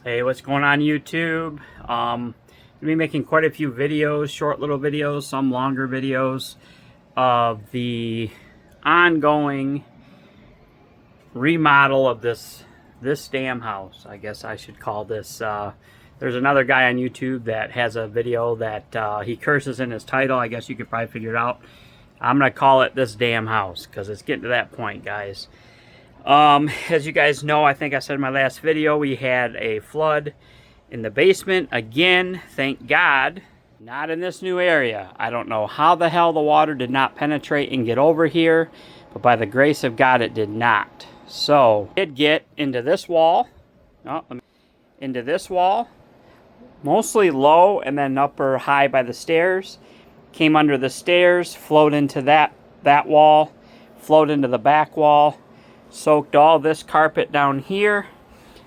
Hey, what's going on YouTube? Gonna be making quite a few videos, short little videos, some longer videos of the ongoing remodel of this damn house. I guess I should call this. There's another guy on YouTube that has a video that he curses in his title. I guess you could probably figure it out. I'm gonna call it this damn house because it's getting to that point, guys. As you guys know, I think I said in my last video, we had a flood in the basement again. Thank God, not in this new area. I don't know how the hell the water did not penetrate and get over here, but by the grace of God, it did not. So it did get into this wall, mostly low and then upper high by the stairs. Came under the stairs, flowed into that wall, flowed into the back wall. Soaked all this carpet down here,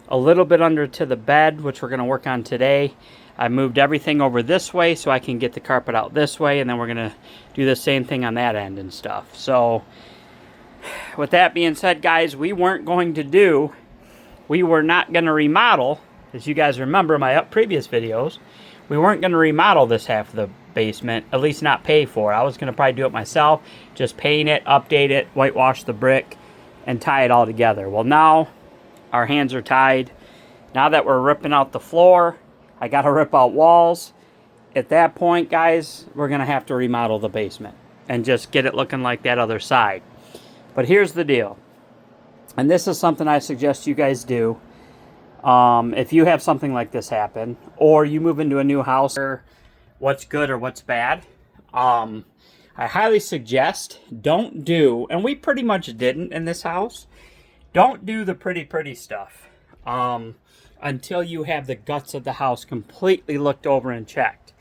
a little bit under to the bed, which we're going to work on today. I moved everything over this way so I can get the carpet out this way, and then we're going to do the same thing on that end and stuff. So with that being said, guys, we were not going to remodel, as you guys remember my previous videos, we weren't going to remodel this half of the basement, at least not pay for it. I was going to probably do it myself, just paint it, update it, whitewash the brick, and tie it all together. Well, now our hands are tied. Now that we're ripping out the floor, I got to rip out walls. At that point, guys, we're going to have to remodel the basement and just get it looking like that other side. But here's the deal, and this is something I suggest you guys do. If you have something like this happen, or you move into a new house, or what's good or what's bad, I highly suggest don't do, and we pretty much didn't in this house, don't do the pretty stuff until you have the guts of the house completely looked over and checked.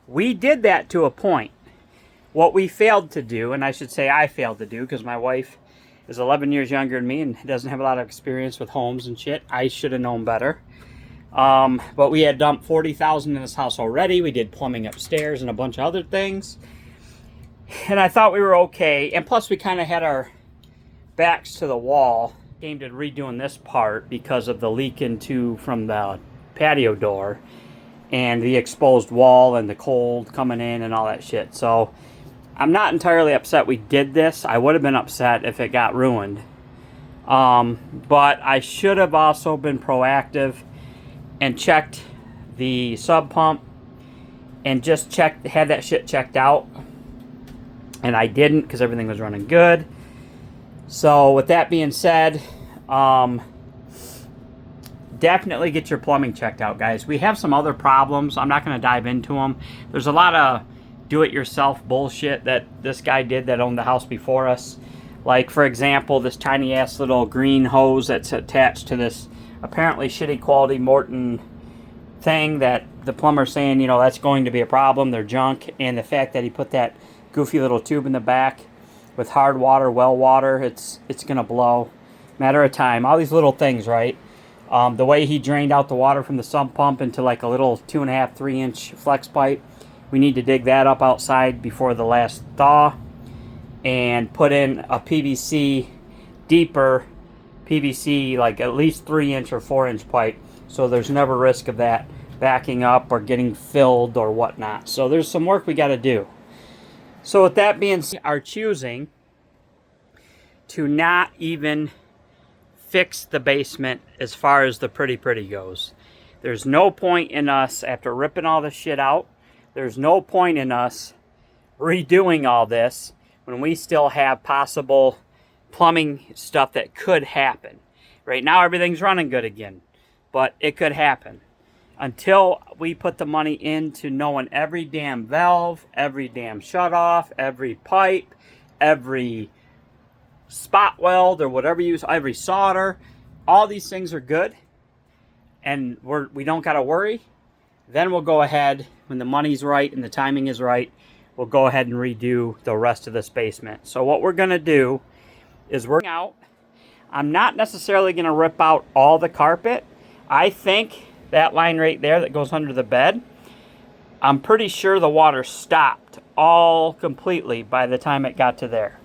We did that to a point. What we failed to do, and I should say I failed to do, because my wife is 11 years younger than me and doesn't have a lot of experience with homes and shit. I should have known better. But we had dumped $40,000 in this house already. We did plumbing upstairs and a bunch of other things. And I thought we were okay. And plus we kind of had our backs to the wall. Came to redoing this part because of the leak from the patio door. And the exposed wall and the cold coming in and all that shit. So I'm not entirely upset we did this. I would have been upset if it got ruined. But I should have also been proactive and checked the sub pump. And just had that shit checked out. And I didn't because everything was running good. So with that being said, definitely get your plumbing checked out, guys. We have some other problems. I'm not going to dive into them. There's a lot of do-it-yourself bullshit that this guy did that owned the house before us. Like, for example, this tiny-ass little green hose that's attached to this apparently shitty quality Morton thing that the plumber's saying, you know, that's going to be a problem. They're junk. And the fact that he put that goofy little tube in the back with hard water, well water, it's gonna blow. Matter of time. All these little things, right? The way he drained out the water from the sump pump into like a little 2.5, 3-inch flex pipe. We need to dig that up outside before the last thaw and put in a PVC, deeper PVC, like at least 3-inch or 4-inch pipe, so there's never risk of that backing up or getting filled or whatnot. So there's some work we got to do. So with that being said, are choosing to not even fix the basement as far as the pretty goes. There's no point in us, after ripping all this shit out, there's no point in us redoing all this when we still have possible plumbing stuff that could happen. Right now everything's running good again, but it could happen. Until we put the money into knowing every damn valve, every damn shutoff, every pipe, every spot weld or whatever you use, every solder, all these things are good, and we don't got to worry. Then we'll go ahead, when the money's right and the timing is right, we'll go ahead and redo the rest of this basement. So what we're going to do is I'm not necessarily going to rip out all the carpet. I think that line right there that goes under the bed, I'm pretty sure the water stopped all completely by the time it got to there.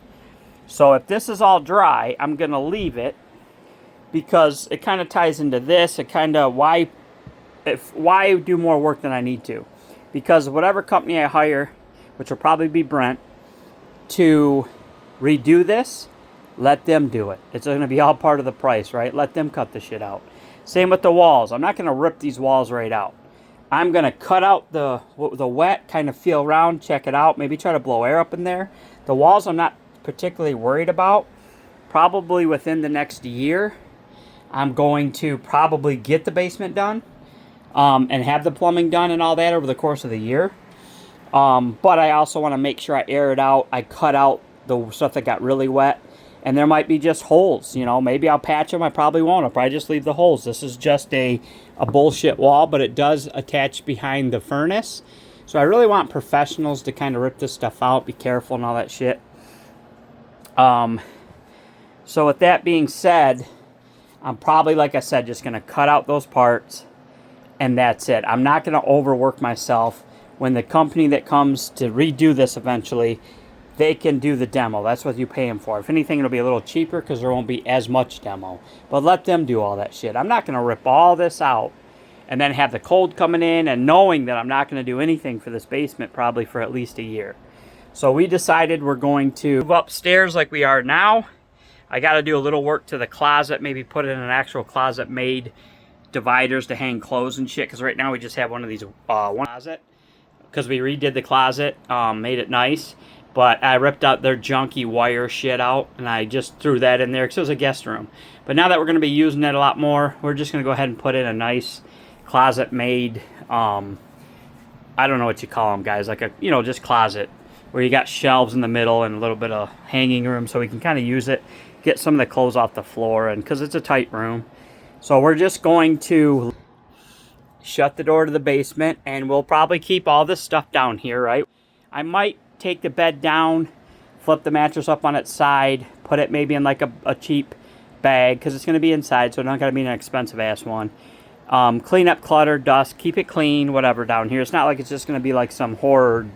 So if this is all dry, I'm going to leave it because it kind of ties into this. It kind of, why why do more work than I need to? Because whatever company I hire, which will probably be Brent, to redo this, let them do it. It's going to be all part of the price, right? Let them cut the shit out. Same with the walls. I'm not going to rip these walls right out. I'm going to cut out the wet, kind of feel around, check it out, maybe try to blow air up in there. The walls I'm not particularly worried about. Probably within the next year, I'm going to probably get the basement done and have the plumbing done and all that over the course of the year. But I also want to make sure I air it out. I cut out the stuff that got really wet. And there might be just holes, you know. Maybe I'll patch them. I probably won't. I'll probably just leave the holes. This is just a bullshit wall, but it does attach behind the furnace. So I really want professionals to kind of rip this stuff out. Be careful and all that shit. So with that being said, I'm probably, like I said, just going to cut out those parts. And that's it. I'm not going to overwork myself. When the company that comes to redo this eventually, they can do the demo. That's what you pay them for. If anything, it'll be a little cheaper because there won't be as much demo. But let them do all that shit. I'm not going to rip all this out and then have the cold coming in and knowing that I'm not going to do anything for this basement probably for at least a year. So we decided we're going to move upstairs like we are now. I got to do a little work to the closet, maybe put in an actual closet made dividers to hang clothes and shit, because right now we just have one of these one closet because we redid the closet, made it nice. But I ripped out their junky wire shit out, and I just threw that in there because it was a guest room. But now that we're going to be using it a lot more, we're just going to go ahead and put in a nice closet-made, I don't know what you call them, guys, like a, you know, just closet, where you got shelves in the middle and a little bit of hanging room so we can kind of use it, get some of the clothes off the floor, and because it's a tight room. So we're just going to shut the door to the basement, and we'll probably keep all this stuff down here, right? I might take the bed down, flip the mattress up on its side, put it maybe in like a cheap bag because it's going to be inside, so it's not going to be an expensive ass one. Clean up clutter, dust, keep it clean, whatever down here. It's not like it's just going to be like some horror,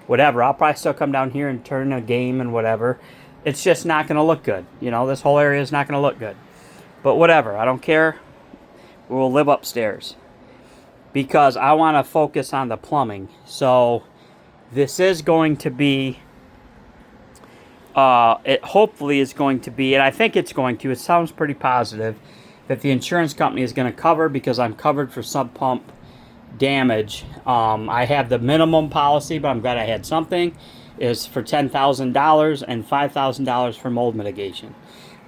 whatever. I'll probably still come down here and turn a game and whatever. It's just not going to look good. You know, this whole area is not going to look good. But whatever, I don't care. We'll live upstairs because I want to focus on the plumbing. So this is going to be, it hopefully is going to be, and I think it's going to, it sounds pretty positive, that the insurance company is going to cover because I'm covered for sub pump damage. I have the minimum policy, but I'm glad I had something, is for $10,000 and $5,000 for mold mitigation.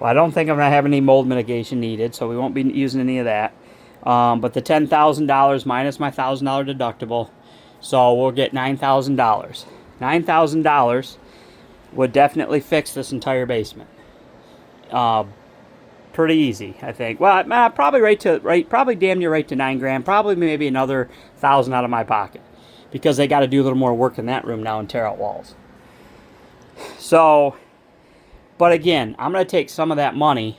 Well, I don't think I'm going to have any mold mitigation needed, so we won't be using any of that. But the $10,000 minus my $1,000 deductible, so we'll get $9,000. $9,000 would definitely fix this entire basement. Pretty easy, I think. Well, probably probably damn near right to $9,000. Probably maybe another $1,000 out of my pocket because they got to do a little more work in that room now and tear out walls. So, but again, I'm going to take some of that money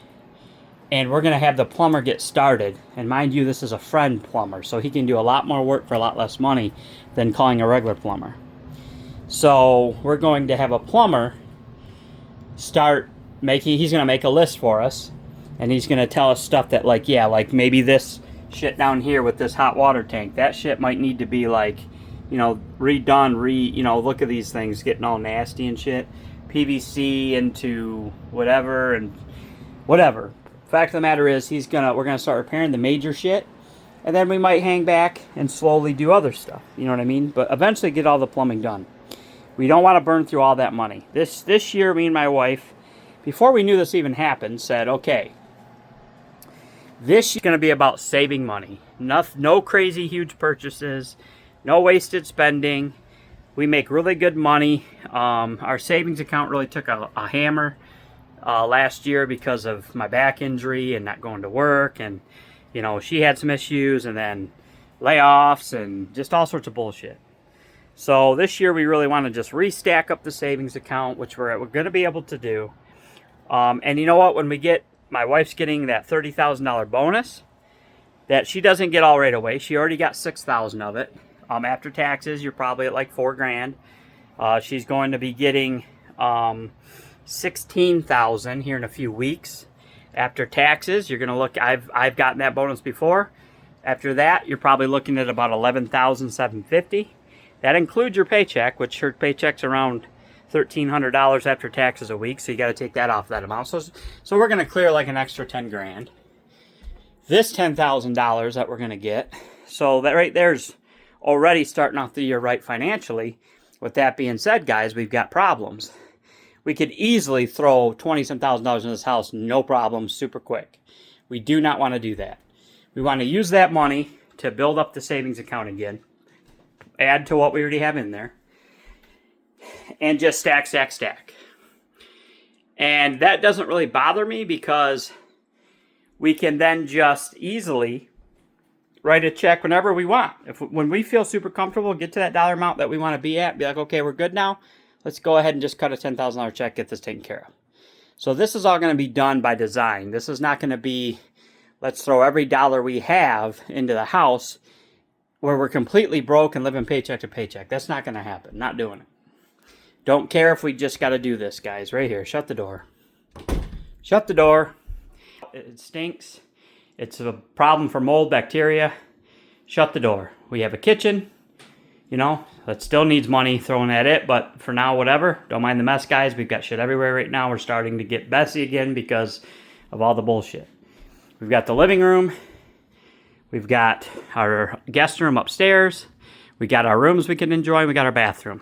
and we're going to have the plumber get started. And mind you, this is a friend plumber, so he can do a lot more work for a lot less money than calling a regular plumber. So we're going to have a plumber start making, he's going to make a list for us. And he's going to tell us stuff that, like, yeah, like maybe this shit down here with this hot water tank, that shit might need to be, like, you know, redone, you know, look at these things getting all nasty and shit. PVC into whatever and whatever. Fact of the matter is, we're going to start repairing the major shit. And then we might hang back and slowly do other stuff. You know what I mean? But eventually get all the plumbing done. We don't want to burn through all that money. This year, me and my wife, before we knew this even happened, said, okay, this is going to be about saving money. No crazy huge purchases. No wasted spending. We make really good money. Our savings account really took a hammer last year because of my back injury and not going to work. And, you know, she had some issues and then layoffs and just all sorts of bullshit. So this year we really want to just restack up the savings account, which we're going to be able to do. And you know what? When we get, my wife's getting that $30,000 bonus that she doesn't get all right away. She already got $6,000 of it. After taxes, you're probably at like $4,000. She's going to be getting $16,000 here in a few weeks. After taxes, you're going to look, I've gotten that bonus before. After that, you're probably looking at about $11,750. That includes your paycheck, which your paycheck's around $1,300 after taxes a week, so you got to take that off that amount. So we're going to clear like an extra 10 grand. This $10,000 that we're going to get, so that right there's already starting off the year right financially. With that being said, guys, we've got problems. We could easily throw $20-some thousand in this house, no problem, super quick. We do not want to do that. We want to use that money to build up the savings account again, add to what we already have in there, and just stack, stack, stack. And that doesn't really bother me because we can then just easily write a check whenever we want. When we feel super comfortable, get to that dollar amount that we want to be at, be like, okay, we're good now. Let's go ahead and just cut a $10,000 check, get this taken care of. So this is all going to be done by design. This is not going to be, let's throw every dollar we have into the house where we're completely broke and living paycheck to paycheck. That's not going to happen. Not doing it. Don't care if we just got to do this, guys. Right here. Shut the door. Shut the door. It stinks. It's a problem for mold, bacteria. Shut the door. We have a kitchen, you know, that still needs money thrown at it, but for now, whatever. Don't mind the mess, guys. We've got shit everywhere right now. We're starting to get messy again because of all the bullshit. We've got the living room. We've got our guest room upstairs. We got our rooms we can enjoy. We got our bathroom.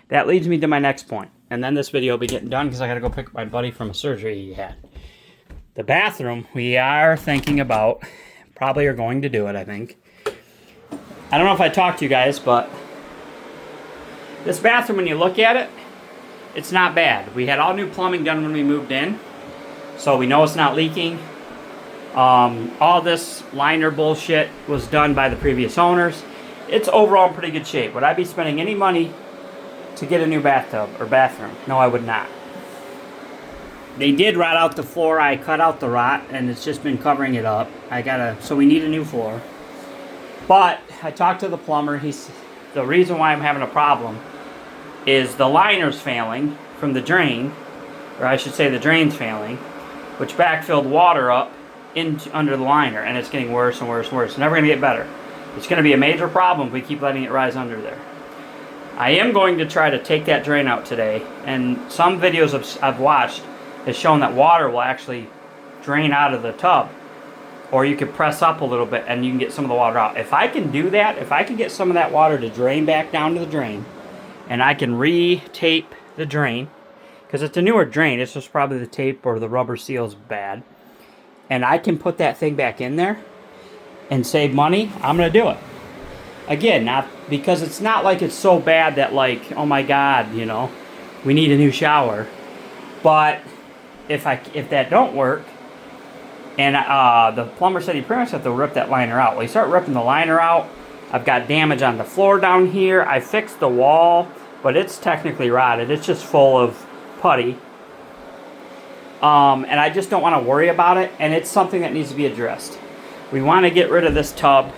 That leads me to my next point. And then this video will be getting done because I got to go pick up my buddy from a surgery he had. The bathroom, we are thinking about, probably are going to do it, I think. I don't know if I talked to you guys, but this bathroom, when you look at it, it's not bad. We had all new plumbing done when we moved in, so we know it's not leaking. All this liner bullshit was done by the previous owners. It's overall in pretty good shape. Would I be spending any money to get a new bathtub or bathroom? No, I would not. They did rot out the floor. I cut out the rot, and it's just been covering it up. So we need a new floor. But I talked to the plumber. The reason why I'm having a problem is the liner's failing from the drain, or I should say the drain's failing, which backfilled water up under the liner, and it's getting worse and worse and worse. It's never going to get better. It's going to be a major problem if we keep letting it rise under there. I am going to try to take that drain out today, and some videos I've watched has shown that water will actually drain out of the tub, or you could press up a little bit and you can get some of the water out. If I can do that, if I can get some of that water to drain back down to the drain, and I can re-tape the drain, because it's a newer drain, it's just probably the tape or the rubber seal's bad, and I can put that thing back in there and save money, I'm going to do it. Again, not because it's not like it's so bad that, like, oh my God, you know, we need a new shower. But if that don't work, and the plumber said he pretty much have to rip that liner out. Well, you start ripping the liner out, I've got damage on the floor down here. I fixed the wall, but it's technically rotted. It's just full of putty. And I just don't want to worry about it, and it's something that needs to be addressed. We want to get rid of this tub.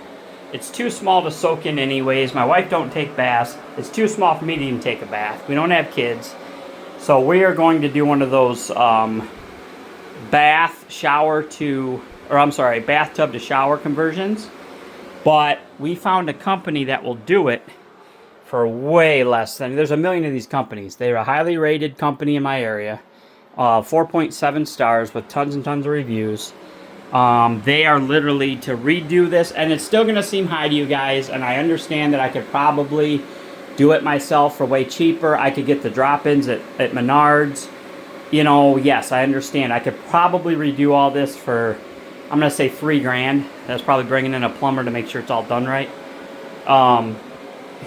It's too small to soak in anyways. My wife don't take baths. It's too small for me to even take a bath. We don't have kids. So we are going to do one of those bathtub to shower conversions. But we found a company that will do it for way less than, there's a million of these companies. They're a highly rated company in my area. 4.7 stars with tons and tons of reviews. They are literally to redo this, and it's still going to seem high to you guys, and I understand that I could probably do it myself for way cheaper. I could get the drop-ins at Menards. You know, yes, I understand. I could probably redo all this for, I'm going to say $3 grand. That's probably bringing in a plumber to make sure it's all done right.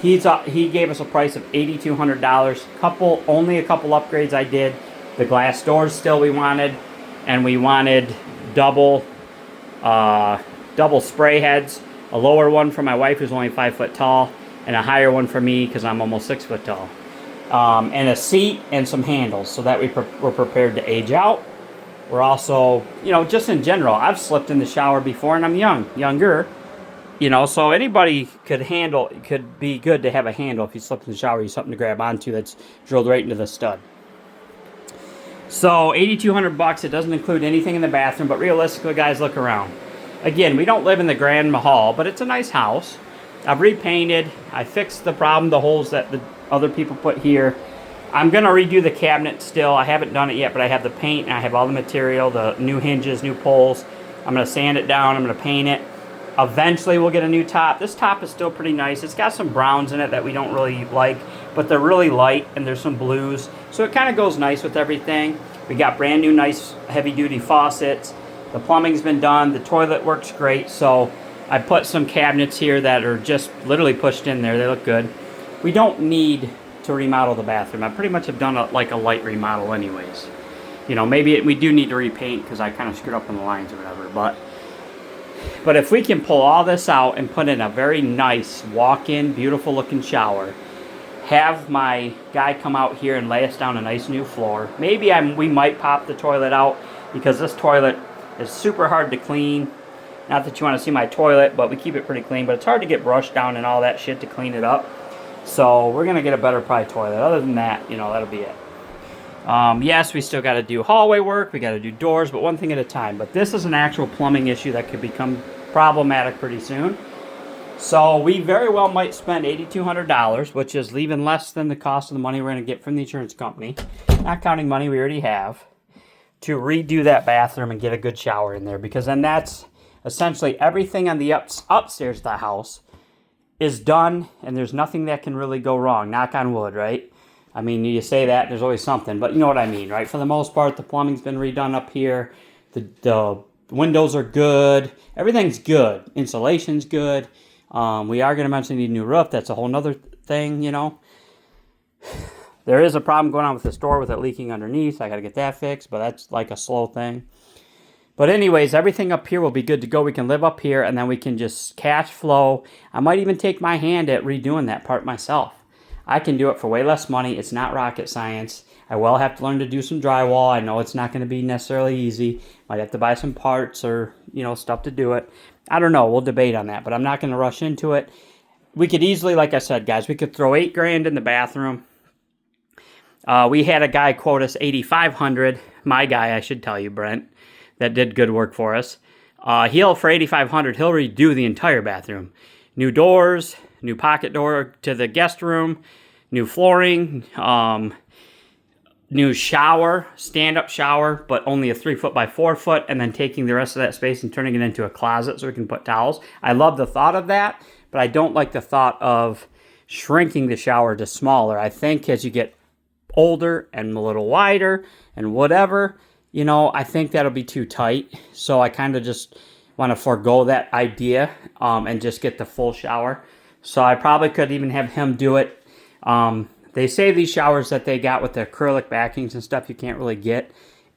He gave us a price of $8,200. Only a couple upgrades I did. The glass doors still we wanted, and we wanted double spray heads, a lower one for my wife who's only 5 foot tall, and a higher one for me because I'm almost 6 foot tall, and a seat and some handles so that we're prepared to age out. We're also, you know, just in general, I've slipped in the shower before, and I'm younger, you know, so anybody could be good to have a handle if you slip in the shower, you something to grab onto that's drilled right into the stud. So $8,200. It doesn't include anything in the bathroom, but realistically, guys, look around. Again, we don't live in the Grand Mahal, but it's a nice house. I've repainted. I fixed the problem, the holes that the other people put here. I'm going to redo the cabinet still. I haven't done it yet, but I have the paint and I have all the material, the new hinges, new poles. I'm going to sand it down. I'm going to paint it. Eventually, we'll get a new top. This top is still pretty nice. It's got some browns in it that we don't really like, but they're really light, and there's some blues. So it kind of goes nice with everything. We got brand new, nice, heavy-duty faucets. The plumbing's been done. The toilet works great. So I put some cabinets here that are just literally pushed in there. They look good. We don't need to remodel the bathroom. I pretty much have done like a light remodel anyways. You know, maybe we do need to repaint because I kind of screwed up on the lines or whatever, but if we can pull all this out and put in a very nice walk-in, beautiful looking shower, have my guy come out here and lay us down a nice new floor. Maybe we might pop the toilet out because this toilet is super hard to clean. Not that you want to see my toilet, but we keep it pretty clean, but it's hard to get brushed down and all that shit to clean it up. So we're going to get a better probably toilet. Other than that, you know, that'll be it. Yes, we still got to do hallway work. We got to do doors, but one thing at a time. But this is an actual plumbing issue that could become problematic pretty soon. So we very well might spend $8,200, which is leaving less than the cost of the money we're going to get from the insurance company, not counting money we already have, to redo that bathroom and get a good shower in there. Because then that's essentially everything on the upstairs of the house is done, and there's nothing that can really go wrong. Knock on wood, right? I mean, you say that, there's always something, but you know what I mean, right? For the most part, the plumbing's been redone up here. The windows are good. Everything's good. Insulation's good. We are going to eventually need a new roof. That's a whole nother thing, you know. There is a problem going on with this door with it leaking underneath. I got to get that fixed, but that's like a slow thing. But anyways, everything up here will be good to go. We can live up here, and then we can just cash flow. I might even take my hand at redoing that part myself. I can do it for way less money. It's not rocket science. I will have to learn to do some drywall. I know it's not going to be necessarily easy. Might have to buy some parts or, you know, stuff to do it. I don't know. We'll debate on that, but I'm not going to rush into it. We could easily, like I said, guys, we could throw $8,000 in the bathroom. We had a guy quote us $8,500. My guy, I should tell you, Brent, that did good work for us. For $8,500, he'll redo the entire bathroom. New doors, new pocket door to the guest room, new flooring, new shower, stand-up shower, but only a 3-foot by 4-foot, and then taking the rest of that space and turning it into a closet so we can put towels. I love the thought of that, but I don't like the thought of shrinking the shower to smaller. I think as you get older and a little wider and whatever, you know, I think that'll be too tight. So I kind of just want to forego that idea and just get the full shower. So I probably could even have him do it. They say these showers that they got with the acrylic backings and stuff you can't really get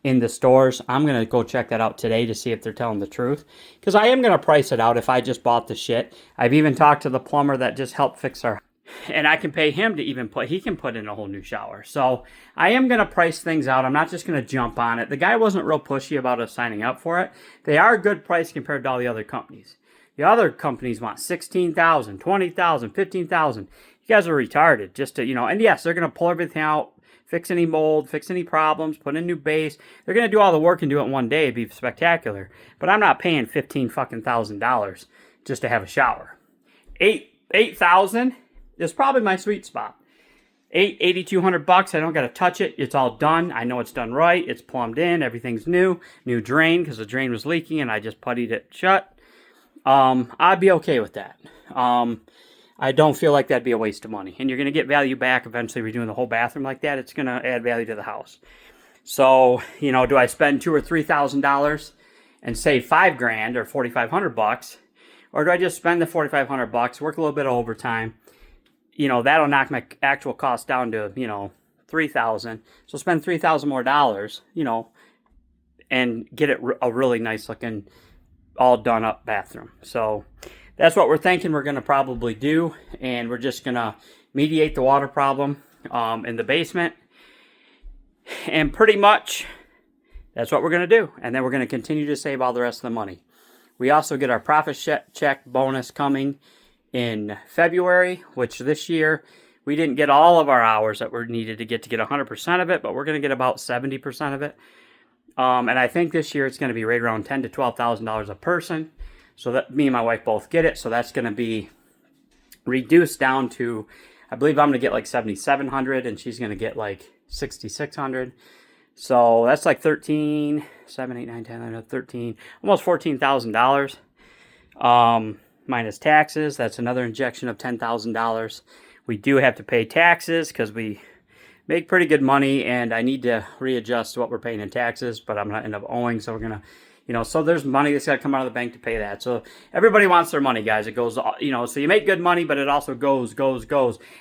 in the stores. I'm going to go check that out today to see if they're telling the truth. Because I am going to price it out if I just bought the shit. I've even talked to the plumber that just helped fix our... And I can pay him to even he can put in a whole new shower. So I am going to price things out. I'm not just going to jump on it. The guy wasn't real pushy about us signing up for it. They are a good price compared to all the other companies. The other companies want $16,000, $20,000, $15,000. You guys are retarded just to, you know, and yes, they're going to pull everything out, fix any mold, fix any problems, put in new base. They're going to do all the work and do it in one day. It'd be spectacular. But I'm not paying $15,000 just to have a shower. $8,000 is probably my sweet spot. $8,200. I don't got to touch it. It's all done. I know it's done right. It's plumbed in. Everything's new. New drain because the drain was leaking and I just puttied it shut. I'd be okay with that. I don't feel like that'd be a waste of money. And you're going to get value back eventually redoing the whole bathroom like that. It's going to add value to the house. So, you know, do I spend $2,000 or $3,000 and save $5,000 or $4,500? Or do I just spend the $4,500, work a little bit of overtime? You know, that'll knock my actual cost down to, you know, $3,000. So spend $3,000 more dollars, you know, and get it a really nice looking, all done up bathroom. So that's what we're thinking we're going to probably do. And we're just going to mediate the water problem in the basement. And pretty much that's what we're going to do. And then we're going to continue to save all the rest of the money. We also get our profit check bonus coming in February, which this year we didn't get all of our hours that were needed to get 100% of it, but we're going to get about 70% of it. And I think this year it's going to be right around $10,000 to $12,000 a person. So that me and my wife both get it. So that's going to be reduced down to, I believe I'm going to get like $7,700 and she's going to get like $6,600. So that's like 13, 7, 8, 9, 10, 11, 13, almost $14,000. Minus taxes, that's another injection of $10,000. We do have to pay taxes because we make pretty good money, and I need to readjust what we're paying in taxes, but I'm going to end up owing, so we're going to, so there's money that's got to come out of the bank to pay that. So everybody wants their money, guys. It goes, so you make good money, but it also goes,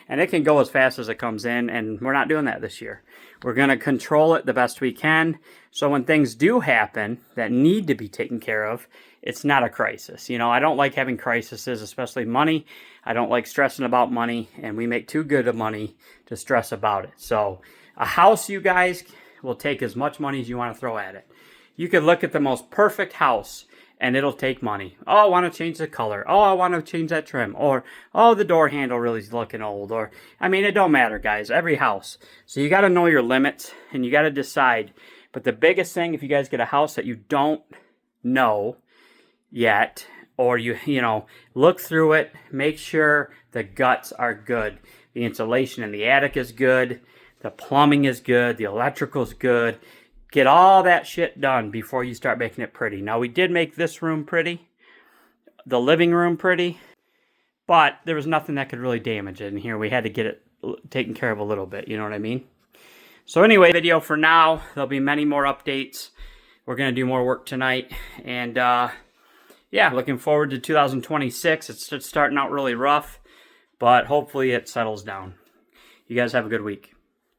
and it can go as fast as it comes in, and we're not doing that this year. We're going to control it the best we can, so when things do happen that need to be taken care of, it's not a crisis. I don't like having crises, especially money. I don't like stressing about money, and we make too good of money to stress about it. So a house, you guys, will take as much money as you want to throw at it. You could look at the most perfect house, and it'll take money. Oh, I want to change the color. Oh, I want to change that trim. Or, oh, the door handle really is looking old. Or, it don't matter, guys. Every house. So you got to know your limits, and you got to decide. But the biggest thing, if you guys get a house that you don't know yet, or you look through it, make sure the guts are good. The insulation in the attic is good. The plumbing is good. The electrical is good. Get all that shit done before you start making it pretty. Now, we did make this room pretty, the living room pretty, but there was nothing that could really damage it in here. We had to get it taken care of a little bit, you know what I mean? So anyway, video for now. There'll be many more updates. We're going to do more work tonight. And yeah, looking forward to 2026. It's starting out really rough, but hopefully it settles down. You guys have a good week.